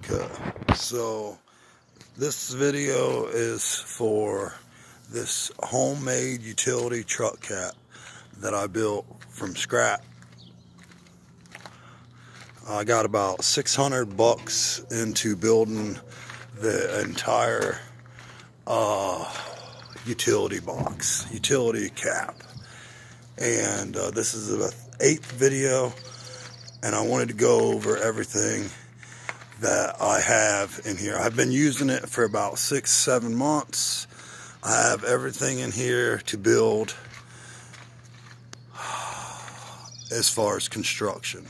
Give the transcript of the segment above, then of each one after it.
Okay, so this video is for this homemade utility truck cap that I built from scrap. I got about 600 bucks into building the entire utility cap, and this is the 8th video, and I wanted to go over everything that I have in here. I've been using it for about 6-7 months. I have everything in here to build as far as construction.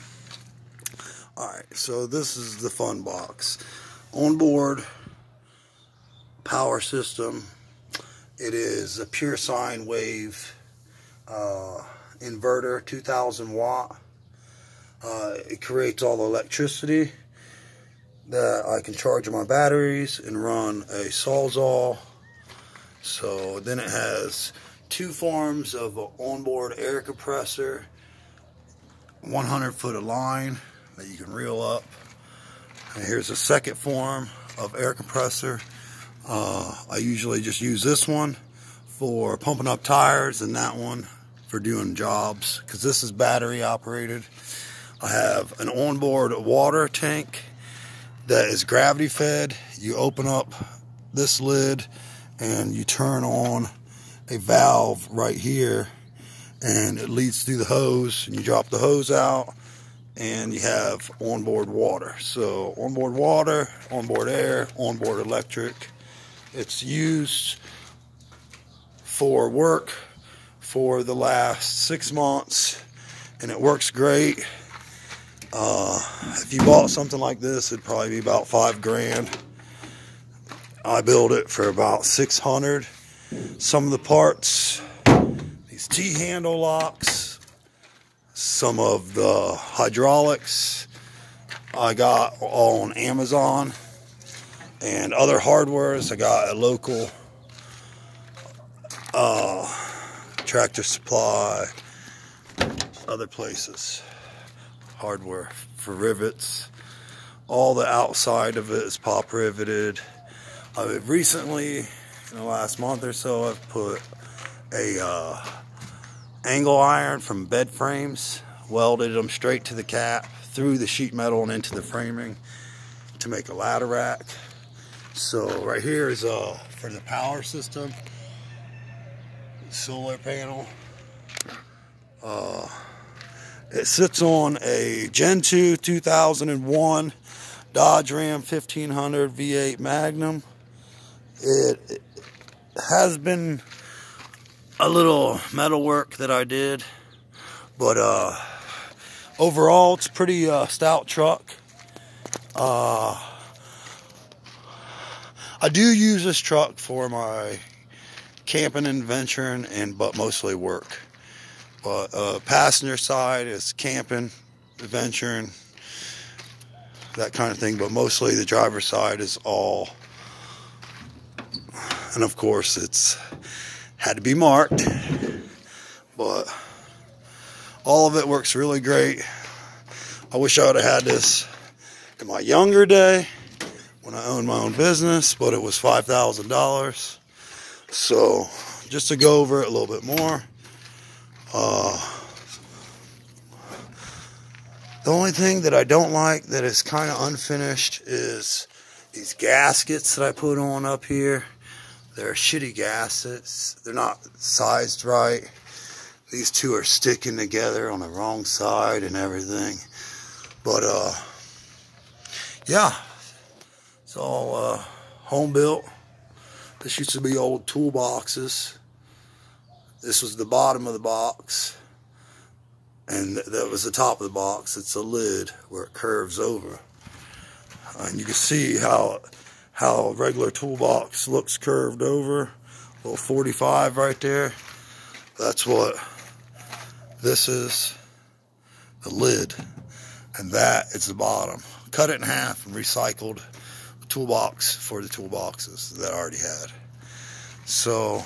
Alright, so this is the fun box. Onboard power system. It is a pure sine wave inverter, 2000 watt. It creates all the electricity that I can charge my batteries and run a Sawzall. So then it has 2 forms of an onboard air compressor, 100 foot of line that you can reel up. And here's a second form of air compressor. I usually just use this one for pumping up tires and that one for doing jobs, because this is battery operated. I have an onboard water tank that is gravity fed. You open up this lid and you turn on a valve right here, and it leads through the hose, and you drop the hose out and you have onboard water. So onboard water, onboard air, onboard electric. It's used for work for the last 6 months, and it works great. If you bought something like this, it'd probably be about $5 grand. I built it for about 600. Some of the parts, these T-handle locks, some of the hydraulics, I got all on Amazon, and other hardwares I got at local Tractor Supply, other places. Hardware for rivets. All the outside of it is pop riveted. Recently, in the last month or so, I've put a angle iron from bed frames, welded them straight to the cap, through the sheet metal and into the framing to make a ladder rack. So right here is for the power system, solar panel. It sits on a Gen 2 2001 Dodge Ram 1500 V8 Magnum. It has been a little metal work that I did, but overall it's a pretty stout truck. I do use this truck for my camping and adventuring, but mostly work. But passenger side is camping, adventuring, that kind of thing. But mostly the driver's side is all, and of course it's had to be marked. But all of it works really great. I wish I would have had this in my younger day when I owned my own business, but it was $5,000. So just to go over it a little bit more. The only thing that I don't like that is kind of unfinished is these gaskets that I put on up here. They're shitty gaskets. They're not sized right. These two are sticking together on the wrong side and everything. But yeah, it's all home built. This used to be old toolboxes. This was the bottom of the box, and that was the top of the box. It's a lid where it curves over, and you can see how a regular toolbox looks curved over. Little 45 right there. That's what this is, the lid, and that is the bottom. Cut it in half and recycled the toolbox for the toolboxes that I already had. So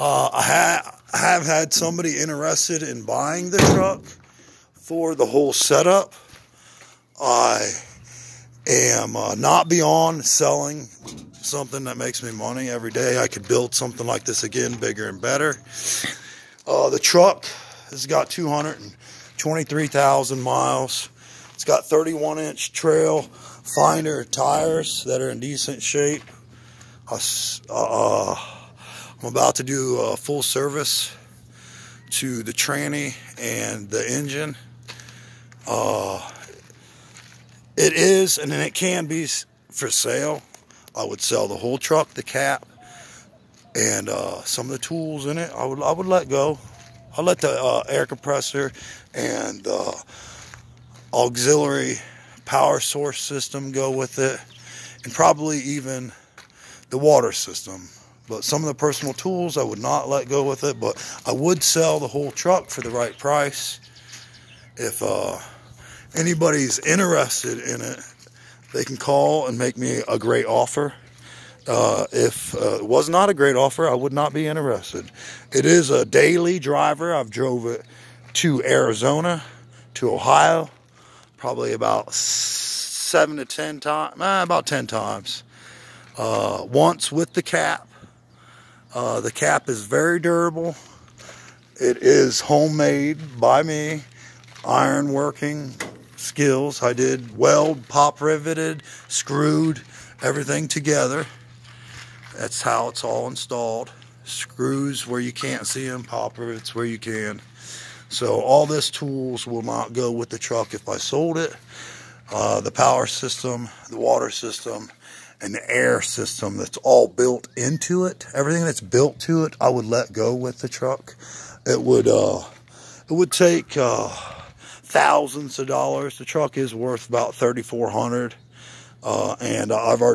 I have had somebody interested in buying the truck for the whole setup. I am not beyond selling something that makes me money every day. I could build something like this again, bigger and better. The truck has got 223,000 miles. It's got 31-inch trail finder tires that are in decent shape. I'm about to do a full service to the tranny and the engine. It is, and it can be for sale. I would sell the whole truck, the cap, and some of the tools in it. I would let go. I'll let the air compressor and the auxiliary power source system go with it, and probably even the water system. But some of the personal tools I would not let go with it, but I would sell the whole truck for the right price. If anybody's interested in it, they can call and make me a great offer. If it was not a great offer, I would not be interested. It is a daily driver. I've drove it to Arizona, to Ohio, probably about 7 to 10 times, about 10 times. Once with the cap. The cap is very durable. It is homemade by me. Iron working skills. I did weld, pop riveted, screwed everything together. That's how it's all installed. Screws where you can't see them, pop rivets where you can. So all this tools will not go with the truck if I sold it. The power system, the water system, and the air system that's all built into it. Everything that's built to it, I would let go with the truck. It would take thousands of dollars. The truck is worth about $3,400, and I've already